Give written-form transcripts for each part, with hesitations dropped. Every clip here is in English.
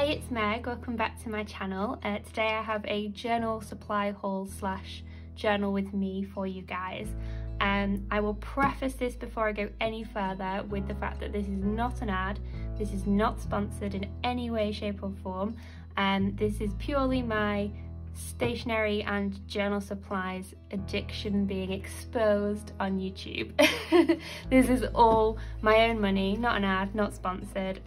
Hey, it's Meg, welcome back to my channel. Today I have a journal supply haul slash journal with me for you guys. I will preface this before I go any further with the fact that this is not an ad, this is not sponsored in any way, shape or form. This is purely my stationery and journal supplies addiction being exposed on YouTube. This is all my own money, not an ad, not sponsored,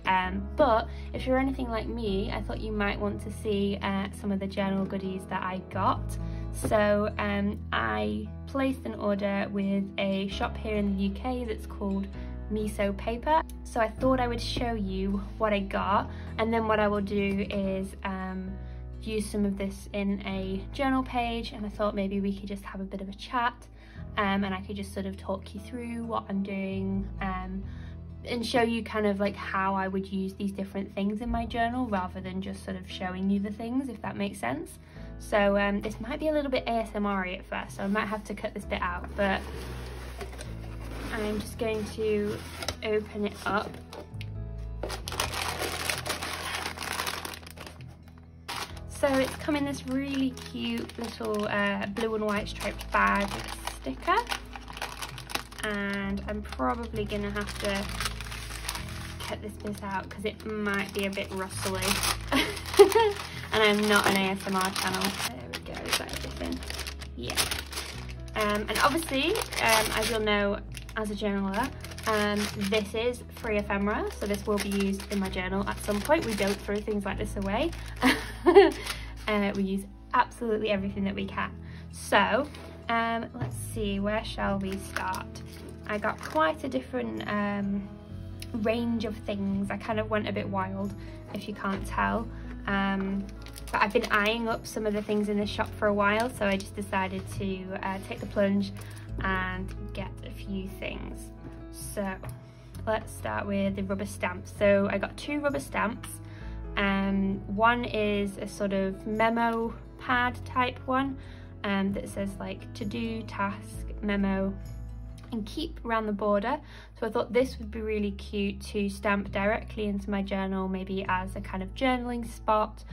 but if you're anything like me, I thought you might want to see some of the journal goodies that I got. So I placed an order with a shop here in the UK that's called Washi Paper, so I thought I would show you what I got, and then what I will do is use some of this in a journal page, and I thought maybe we could just have a bit of a chat, and I could just sort of talk you through what I'm doing and show you kind of like how I would use these different things in my journal rather than just sort of showing you the things, if that makes sense. So this might be a little bit ASMR-y at first, so I might have to cut this bit out, but I'm just going to open it up. So it's come in this really cute little blue and white striped bag with a sticker, and I'm probably gonna have to cut this bit out because it might be a bit rustly. And I'm not an ASMR channel. There we go, is that everything? Yeah. And obviously, as you'll know as a journaler, this is free ephemera, so this will be used in my journal at some point. We don't throw things like this away. We use absolutely everything that we can. So let's see, where shall we start? I got quite a different range of things. I kind of went a bit wild, if you can't tell. But I've been eyeing up some of the things in this shop for a while, so I just decided to take the plunge and get a few things. So let's start with the rubber stamps. So I got 2 rubber stamps. One is a sort of memo pad type one that says like to do, task, memo and keep around the border. So I thought this would be really cute to stamp directly into my journal, maybe as a kind of journaling spot,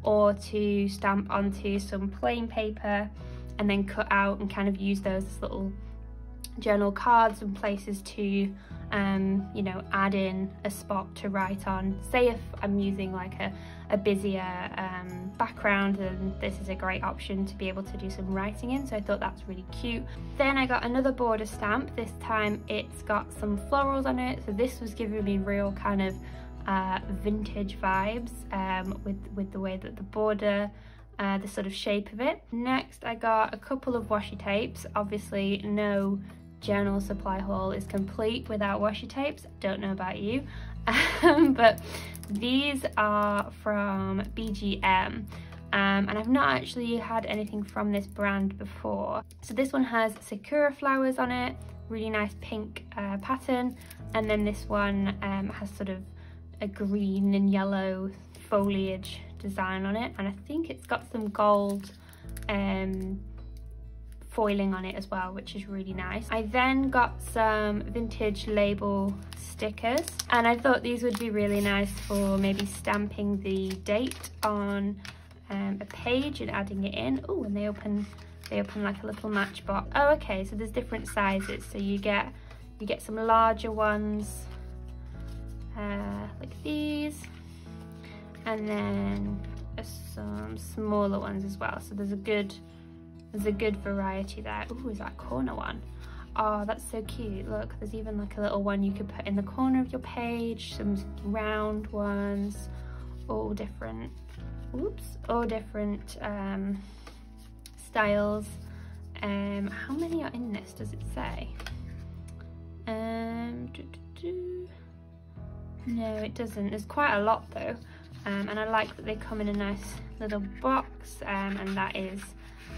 or to stamp onto some plain paper and then cut out and kind of use those as little journal cards and places to you know, add in a spot to write on. Say if I'm using like a busier background, and this is a great option to be able to do some writing in, so I thought that's really cute. Then I got another border stamp. This time it's got some florals on it, so this was giving me real kind of vintage vibes with the way that the border, the sort of shape of it. Next I got a couple of washi tapes. Obviously no journal supply haul is complete without washi tapes. Don't know about you, but these are from BGM, and I've not actually had anything from this brand before. So this one has sakura flowers on it, really nice pink pattern, and then this one has sort of a green and yellow foliage design on it, and I think it's got some gold foiling on it as well, which is really nice. I then got some vintage label stickers, and I thought these would be really nice for maybe stamping the date on a page and adding it in. Oh, and they open like a little matchbox. Oh, okay, so there's different sizes, so you get some larger ones like these, and then some smaller ones as well, so there's a good variety there. Ooh, is that corner one? Oh, that's so cute. Look, there's even like a little one you could put in the corner of your page, some round ones, all different, oops, all different styles. How many are in this, does it say? No, it doesn't. There's quite a lot though, and I like that they come in a nice little box, and that is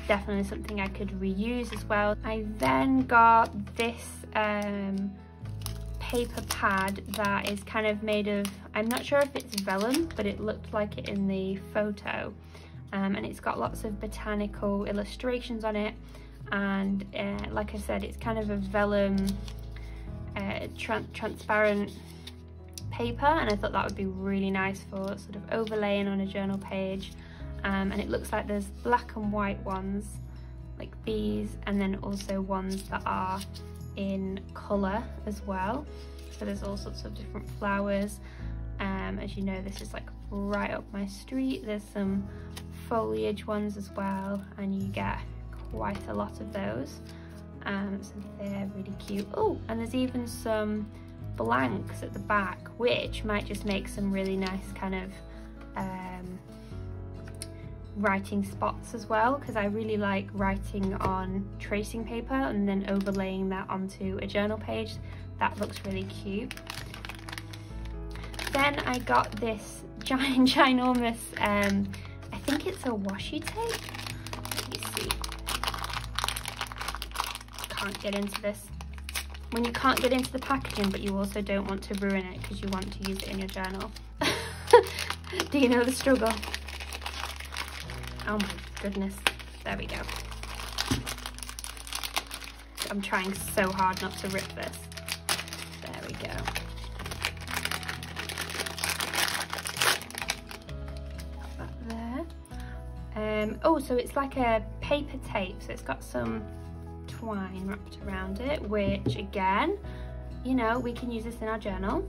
definitely something I could reuse as well. I then got this paper pad that is kind of made of, I'm not sure if it's vellum, but it looked like it in the photo, and it's got lots of botanical illustrations on it, and like I said, it's kind of a vellum transparent paper, and I thought that would be really nice for sort of overlaying on a journal page. And it looks like there's black and white ones like these, and then also ones that are in colour as well. So there's all sorts of different flowers. As you know, this is like right up my street. There's some foliage ones as well, and you get quite a lot of those. So they're really cute. Oh, and there's even some blanks at the back, which might just make some really nice kind of writing spots as well, because I really like writing on tracing paper and then overlaying that onto a journal page. That looks really cute. Then I got this ginormous, I think it's a washi tape. Let me see. Can't get into this. When you can't get into the packaging, but you also don't want to ruin it because you want to use it in your journal. Do you know the struggle? Oh my goodness. There we go. I'm trying so hard not to rip this. There we go. Put that there. Oh, so it's like a paper tape. So it's got some twine wrapped around it, which again, you know, we can use this in our journal.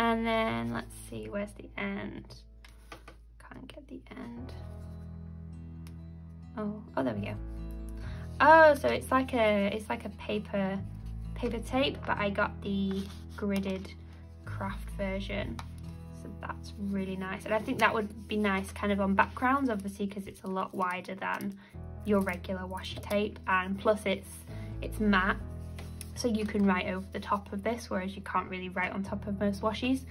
And then let's see, where's the end? Can't get the end. Oh, there we go. Oh, so it's like a paper tape, but I got the gridded craft version. So that's really nice, and I think that would be nice kind of on backgrounds, obviously, because it's a lot wider than your regular washi tape, and plus it's matte, so you can write over the top of this, whereas you can't really write on top of most washis,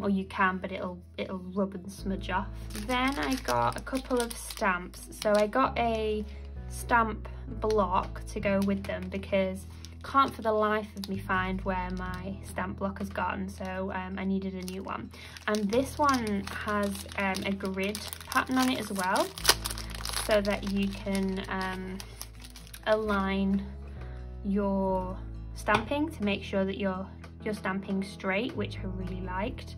or you can, but it'll rub and smudge off. Then I got a couple of stamps. So I got a stamp block to go with them because can't for the life of me find where my stamp block has gone, so I needed a new one. And this one has a grid pattern on it as well, so that you can align your stamping to make sure that you're stamping straight, which I really liked.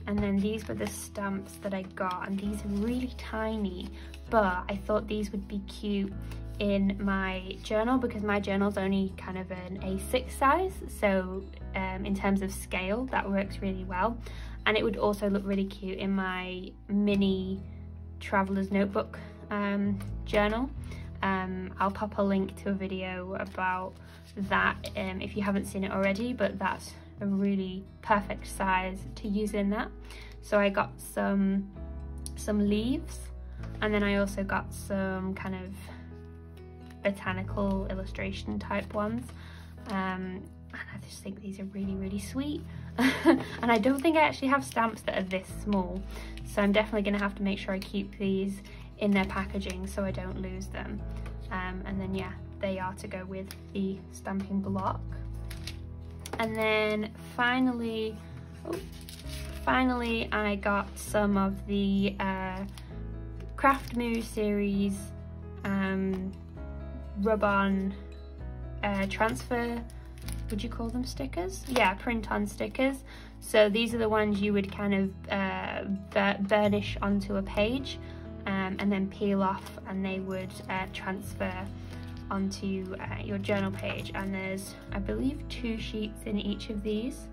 And then these were the stamps that I got, and these are really tiny, but I thought these would be cute in my journal because my journal's only kind of an A6 size, so in terms of scale that works really well. And it would also look really cute in my mini traveler's notebook journal. I'll pop a link to a video about that if you haven't seen it already, but that's a really perfect size to use in that. So I got some leaves, and then I also got some kind of botanical illustration type ones, and I just think these are really sweet. And I don't think I actually have stamps that are this small, so I'm definitely going to have to make sure I keep these in their packaging so I don't lose them. And then yeah, they are to go with the stamping block. And then finally I got some of the Craft Move series rub-on transfer, would you call them stickers? Yeah, print on stickers. So these are the ones you would kind of burnish onto a page and then peel off, and they would transfer onto your journal page. And there's, I believe, 2 sheets in each of these,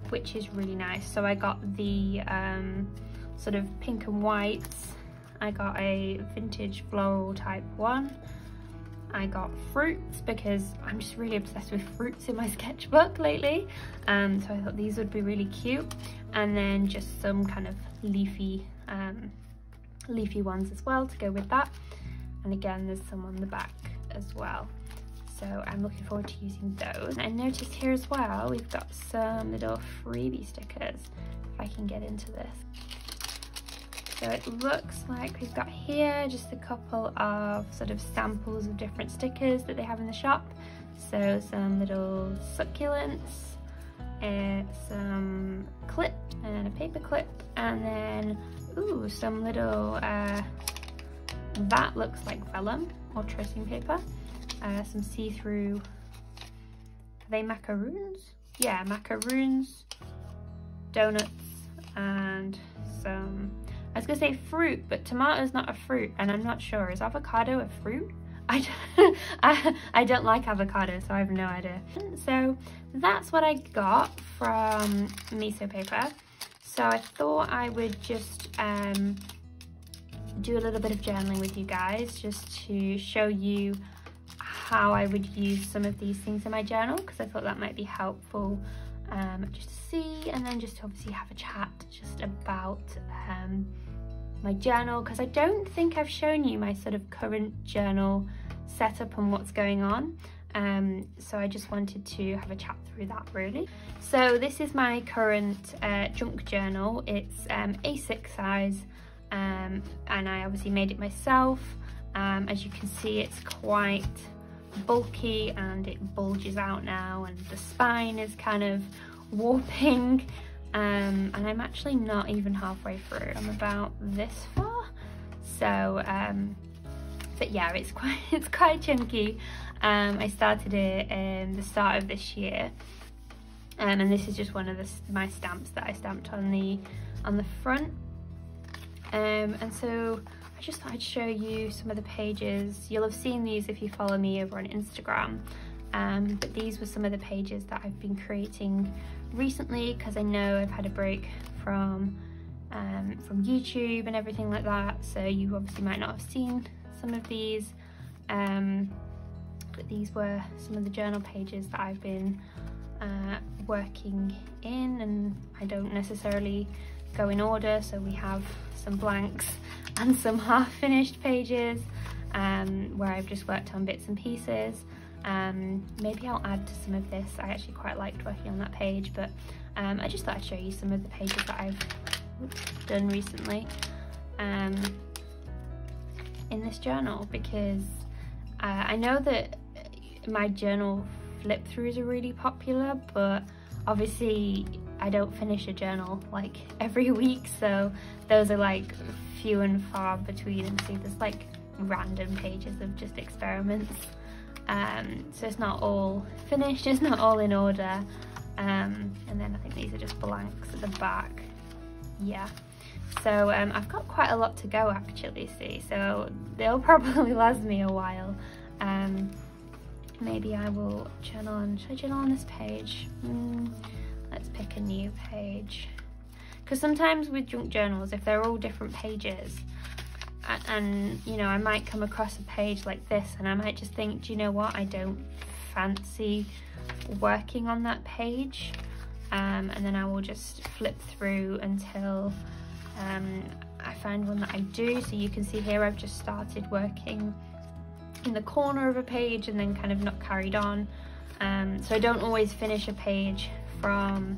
which is really nice. So I got the sort of pink and whites, I got a vintage floral type one, I got fruits because I'm just really obsessed with fruits in my sketchbook lately, so I thought these would be really cute. And then just some kind of leafy ones as well to go with that. And again, there's some on the back as well, so I'm looking forward to using those. I noticed here as well we've got some little freebie stickers, if I can get into this. So it looks like we've got here just a couple of sort of samples of different stickers that they have in the shop. So some little succulents, some clip and a paper clip, and then ooh, some little that looks like vellum or tracing paper, some see-through they macaroons? Yeah, macaroons, donuts, and some, I was gonna say fruit, but tomato's not a fruit, and I'm not sure, is avocado a fruit? I don't like avocado, so I have no idea. So that's what I got from miso paper. So I thought I would just do a little bit of journaling with you guys, just to show you how I would use some of these things in my journal, because I thought that might be helpful just to see, and then just to obviously have a chat just about my journal, because I don't think I've shown you my sort of current journal setup and what's going on. So I just wanted to have a chat through that really. So this is my current junk journal. It's A6 size, and I obviously made it myself. As you can see, it's quite bulky and it bulges out now, and the spine is kind of warping, and I'm actually not even halfway through. I'm about this far. So but yeah, it's quite chunky. I started it in the start of this year, and this is just one of my stamps that I stamped on the front, and so I just thought I'd show you some of the pages. You'll have seen these if you follow me over on Instagram, but these were some of the pages that I've been creating recently, because I know I've had a break from YouTube and everything like that, so you obviously might not have seen some of these, but these were some of the journal pages that I've been working in, and I don't necessarily go in order, so we have some blanks and some half-finished pages where I've just worked on bits and pieces. Maybe I'll add to some of this. I actually quite liked working on that page, but I just thought I'd show you some of the pages that I've done recently in this journal, because I know that my journal flip throughs are really popular, but obviously I don't finish a journal like every week, so those are like few and far between, and see there's like random pages of just experiments, so it's not all finished, it's not all in order, and then I think these are just blanks at the back. Yeah, so I've got quite a lot to go actually, see, so they'll probably last me a while. Maybe I will journal on, should I journal on this page? Let's pick a new page, because sometimes with junk journals, if they're all different pages, and you know, I might come across a page like this and I might just think, do you know what, I don't fancy working on that page, and then I will just flip through until I find one that I do. So you can see here I've just started working in the corner of a page and then kind of not carried on, so I don't always finish a page from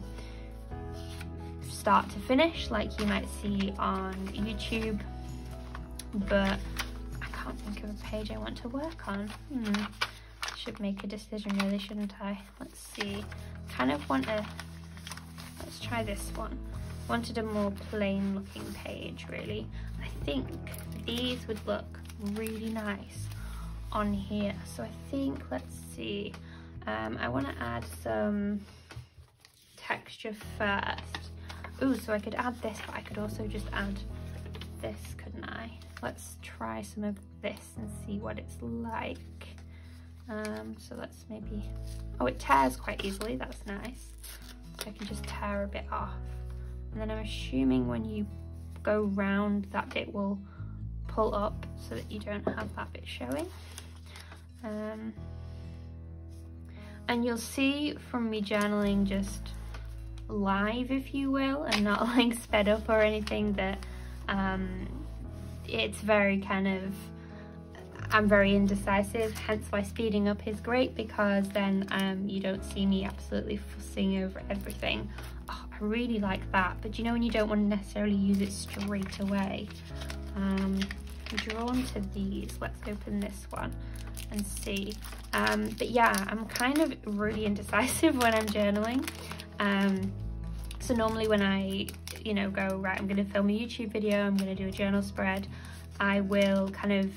start to finish like you might see on YouTube, but I can't think of a page I want to work on. I should make a decision really, shouldn't I? Let's see, kind of want a, let's try this one. Wanted a more plain looking page really. I think these would look really nice on here, so I think, let's see, I want to add some texture first. Ooh, so I could add this, but I could also just add this, couldn't I? Let's try some of this and see what it's like. So let's maybe, oh, it tears quite easily, that's nice, so I can just tear a bit off, and then I'm assuming when you go round, that bit will pull up so that you don't have that bit showing. And you'll see from me journaling just live, if you will, and not like sped up or anything, that it's very kind of, I'm very indecisive, hence why speeding up is great, because then you don't see me absolutely fussing over everything. Oh, I really like that, but you know when you don't want to necessarily use it straight away. I'm drawn to these. Let's open this one and see. But yeah, I'm kind of really indecisive when I'm journaling. So normally when I, you know, go, right, I'm going to film a YouTube video, I'm going to do a journal spread, I will kind of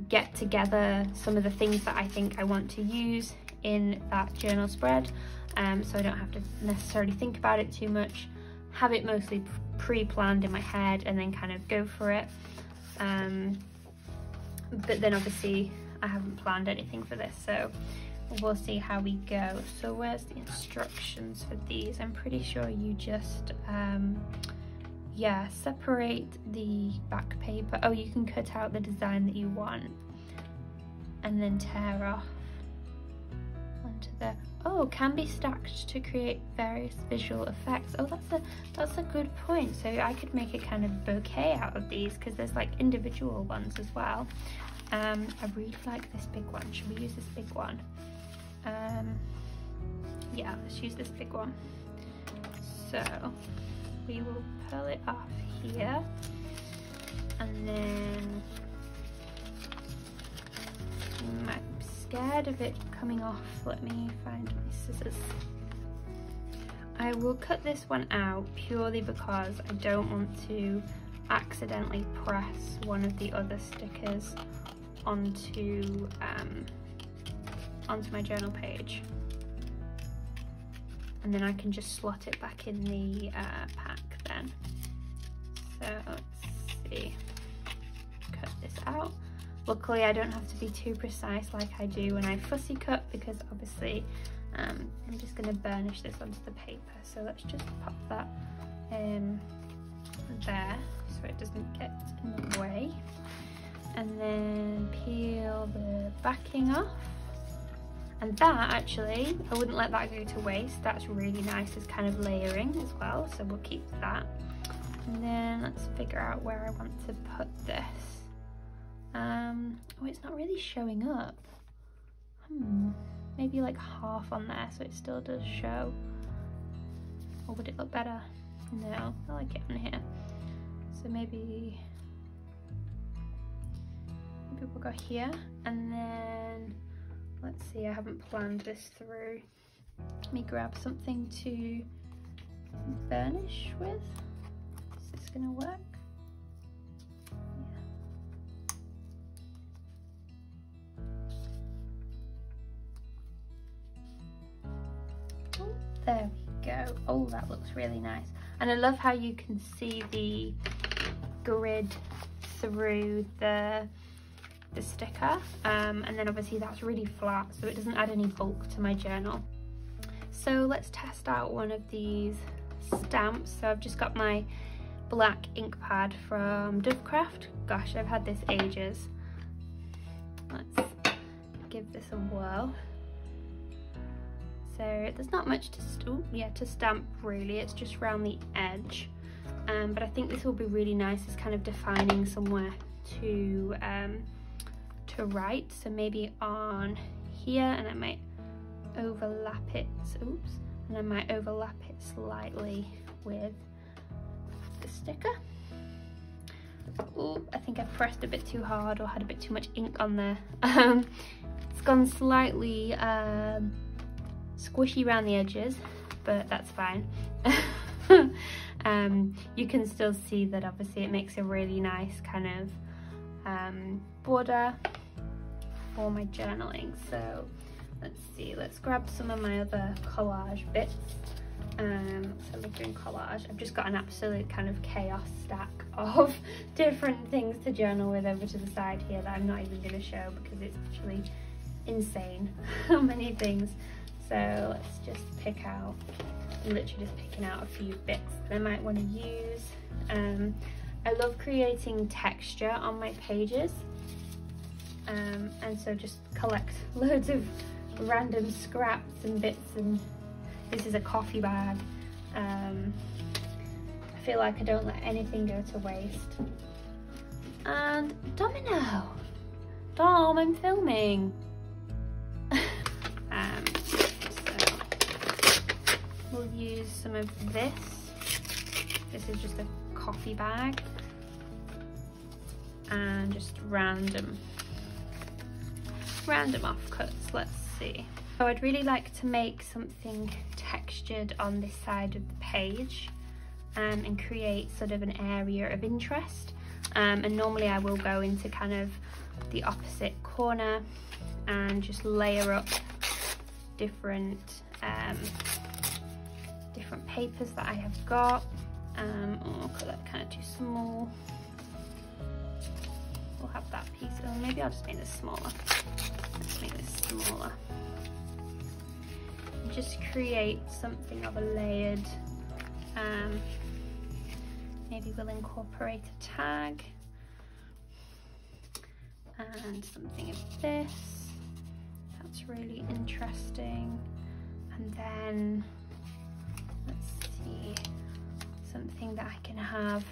get together some of the things that I think I want to use in that journal spread, so I don't have to necessarily think about it too much, have it mostly pre-planned in my head and then kind of go for it. But then obviously I haven't planned anything for this, so we'll see how we go. So where's the instructions for these? I'm pretty sure you just yeah, separate the back paper. Oh, you can cut out the design that you want and then tear off onto the, oh, can be stacked to create various visual effects. Oh, that's a good point. So I could make a kind of bouquet out of these, because there's like individual ones as well. I really like this big one. Should we use this big one? Yeah, let's use this big one. So we will pull it off here, and then I might be scared of it coming off. Let me find my scissors. I will cut this one out purely because I don't want to accidentally press one of the other stickers onto my journal page, and then I can just slot it back in the pack then. So let's see, cut this out. Luckily I don't have to be too precise like I do when I fussy cut, because obviously I'm just going to burnish this onto the paper. So let's just pop that there so it doesn't get in the way, and then peel the backing off. And that, actually, I wouldn't let that go to waste. That's really nice as kind of layering as well, so we'll keep that. And then let's figure out where I want to put this. Oh, it's not really showing up. Maybe like half on there so it still does show. Or would it look better? No, I like it on here. So maybe we'll go here, and then let's see, I haven't planned this through. Let me grab something to burnish with. Is this gonna work? Yeah. Oh, there we go. Oh, that looks really nice. And I love how you can see the grid through the sticker, and then obviously that's really flat, so it doesn't add any bulk to my journal. So let's test out one of these stamps. So I've just got my black ink pad from Dovecraft. Gosh, I've had this ages. Let's give this a whirl. So there's not much to stamp really, it's just around the edge, but I think this will be really nice as kind of defining somewhere to write. So maybe on here, and I might overlap it, oops, and I might overlap it slightly with the sticker. Oh, I think I pressed a bit too hard or had a bit too much ink on there. It's gone slightly squishy around the edges, but that's fine. You can still see that obviously it makes a really nice kind of border for my journaling. So let's see, let's grab some of my other collage bits. So I love doing collage. I've just got an absolute kind of chaos stack of different things to journal with over to the side here that I'm not even going to show because it's actually insane how many things. So let's just pick out, I'm literally just picking out a few bits that I might want to use. I love creating texture on my pages, and so just collect loads of random scraps and bits, and this is a coffee bag. I feel like I don't let anything go to waste. And domino! Dom, I'm filming! So we'll use some of this. This is just a coffee bag. And just random offcuts, let's see. So I'd really like to make something textured on this side of the page, and create sort of an area of interest. And normally I will go into kind of the opposite corner and just layer up different different papers that I have got. Oh, cut that kind of too small. We'll have that piece. Oh, maybe I'll just make this smaller. Let's make this smaller. Just create something of a layered. Maybe we'll incorporate a tag and something of this. That's really interesting. And then let's see, something that I can have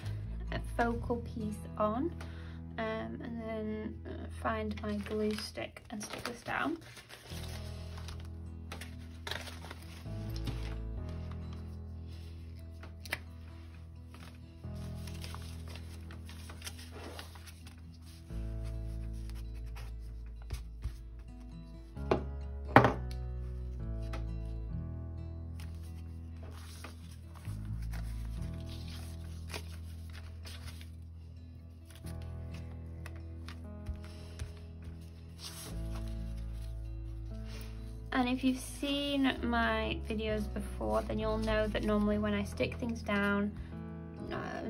a focal piece on, and then find my glue stick and stick this down. And if you've seen my videos before, then you'll know that normally when I stick things down,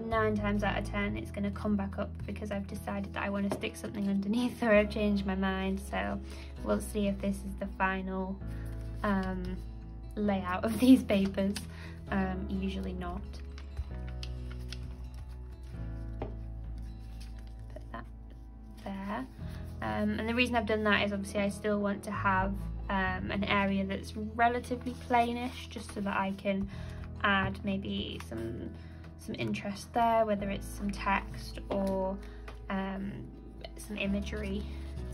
9 times out of 10 it's going to come back up because I've decided that I want to stick something underneath, or I've changed my mind. So we'll see if this is the final layout of these papers. Usually not. Put that there. And the reason I've done that is obviously I still want to have an area that's relatively plainish, just so that I can add maybe some interest there, whether it's some text or some imagery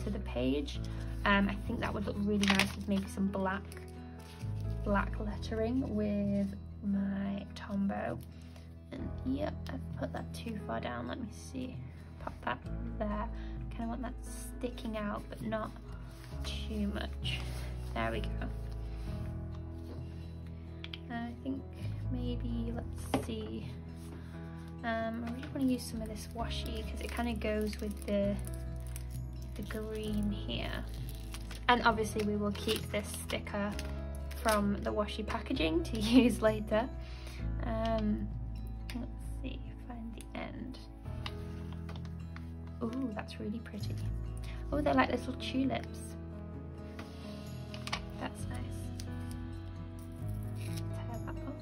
to the page. I think that would look really nice with maybe some black lettering with my Tombow. And yep, I've put that too far down. Let me see, pop that there. Kind of want that sticking out but not too much. There we go. I think maybe, let's see, I really want to use some of this washi because it kind of goes with the green here. And obviously we will keep this sticker from the washi packaging to use later. Let's see, find the end. Ooh, that's really pretty. Oh, they're like little tulips. That's nice. Tear that off.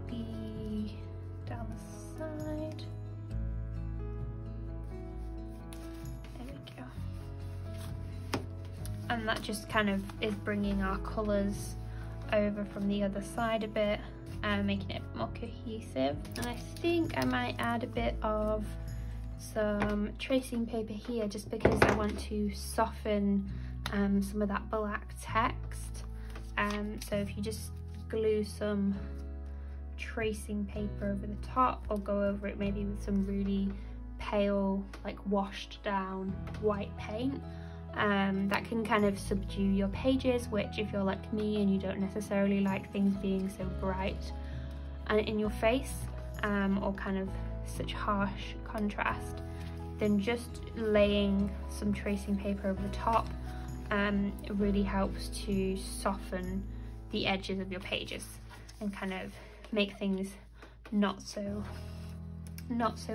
Maybe down the side. There we go. And that just kind of is bringing our colours over from the other side a bit, making it more cohesive. And I think I might add a bit of some tracing paper here, just because I want to soften some of that black text. So if you just glue some tracing paper over the top, or go over it maybe with some really pale, like washed down white paint, that can kind of subdue your pages, which if you're like me and you don't necessarily like things being so bright and in your face, or kind of such harsh contrast, then just laying some tracing paper over the top really helps to soften the edges of your pages and kind of make things not so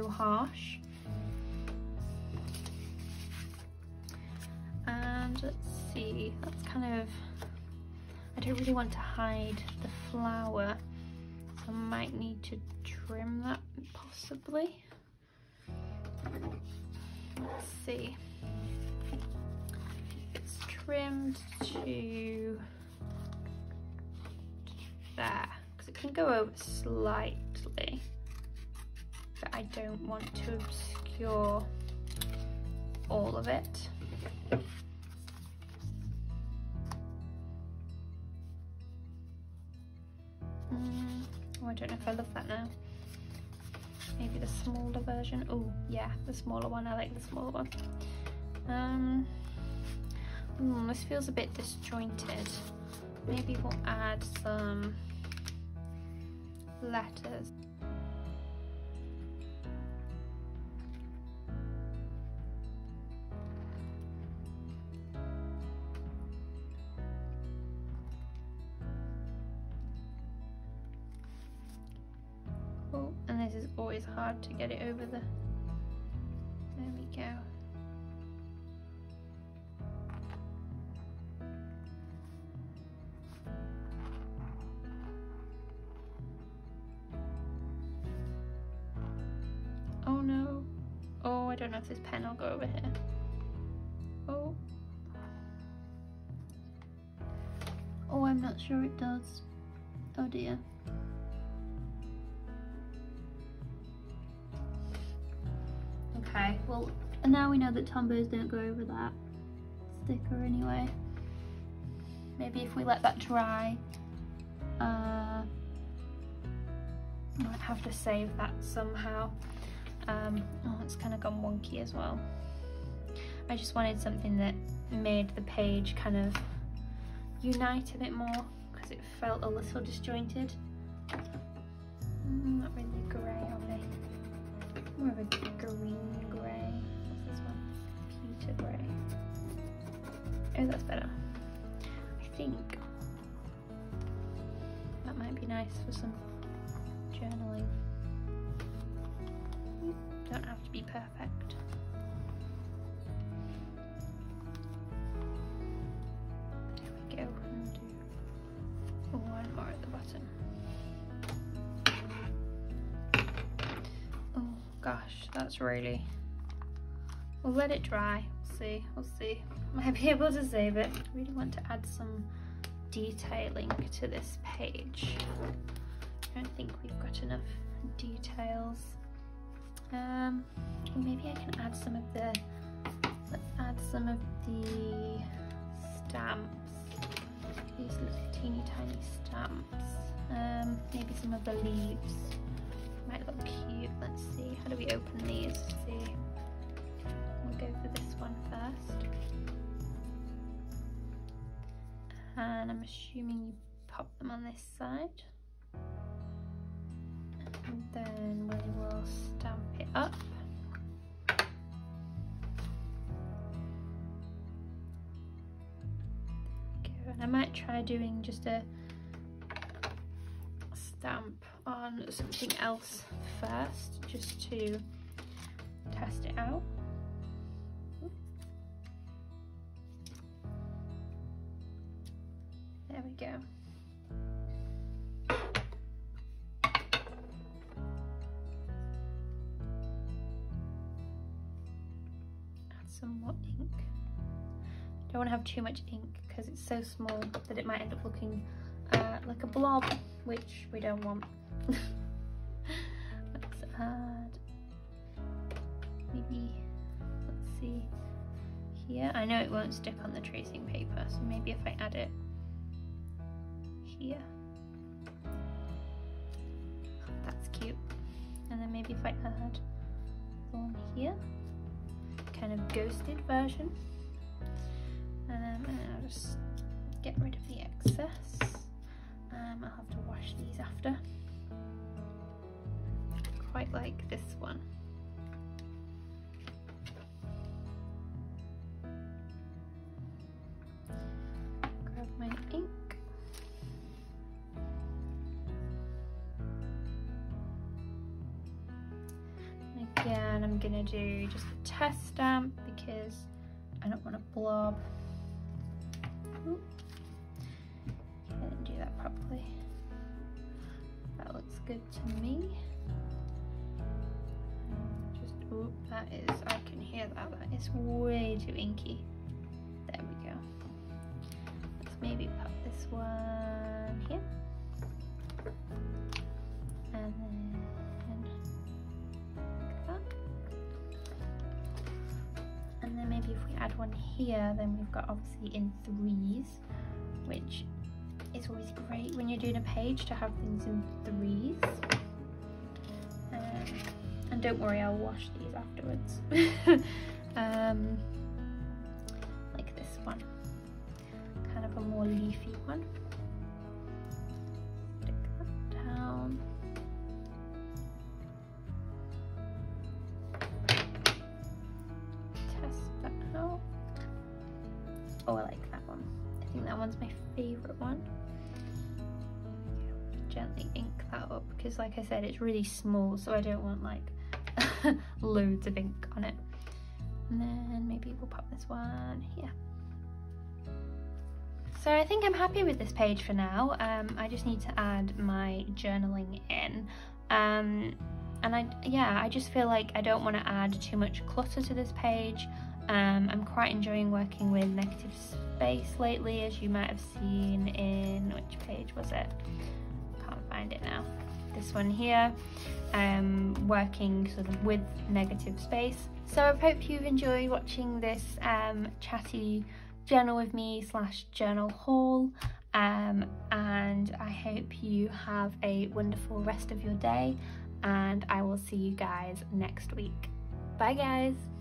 harsh. And let's see, that's kind of, I don't really want to hide the flower, so I might need to trim that possibly. Let's see. It's trimmed to there, because it can go over slightly, but I don't want to obscure all of it. Oh, I don't know if I love that now. Maybe the smaller version. Oh yeah, the smaller one. I like the smaller one. This feels a bit disjointed. Maybe we'll add some letters. always hard to get it over the... There we go. Oh no. Oh, I don't know if this pen will go over here. Oh. Oh, I'm not sure it does. Oh dear. Okay, well, now we know that Tombos don't go over that sticker anyway. Maybe if we let that dry, I might have to save that somehow. Oh, it's kind of gone wonky as well. I just wanted something that made the page kind of unite a bit more, because it felt a little disjointed. Not really grey, are they? More of a green grey. What's this one? Pewter grey. Oh, that's better. I think that might be nice for some journaling. Don't have to be perfect. There we go, and do one more at the bottom. Oh gosh, that's really... We'll let it dry, we'll see. Might be able to save it. I really want to add some detailing to this page. I don't think we've got enough details. Maybe I can add some of the, let's add some of the stamps, these little teeny tiny stamps, maybe some of the leaves, might look cute. Let's see, how do we open these? Let's see, we'll go for this one first, and I'm assuming you pop them on this side. And then we will stamp it up. And I might try doing just a stamp on something else first, just to test it out. There we go. Some more ink. Don't want to have too much ink because it's so small that it might end up looking like a blob, which we don't want. Let's add maybe, let's see here. I know it won't stick on the tracing paper, so maybe if I add it here. That's cute. And then maybe if I add one here. Kind of ghosted version, and I'll just get rid of the excess. I'll have to wash these after. Quite like this one. Grab my ink. Again, I'm gonna do just a test stamp because I don't want a blob. Ooh. I didn't do that properly. That looks good to me. Just, ooh, that is, I can hear that. That is way too inky. There we go. Let's maybe put this one here. And then and then maybe if we add one here, then we've got obviously in threes, which is always great when you're doing a page to have things in threes. And don't worry, I'll wash these afterwards. Like this one, kind of a more leafy one. Stick that down. Oh, I like that one. I think that one's my favourite one. Gently ink that up. up because, like I said, it's really small, so I don't want like loads of ink on it. And then maybe we'll pop this one here. So I think I'm happy with this page for now. I just need to add my journaling in. And I just feel like I don't want to add too much clutter to this page. I'm quite enjoying working with negative space lately, as you might have seen in, which page was it? Can't find it now. This one here, working sort of with negative space. So I hope you've enjoyed watching this chatty journal with me / journal haul, and I hope you have a wonderful rest of your day, and I will see you guys next week. Bye guys!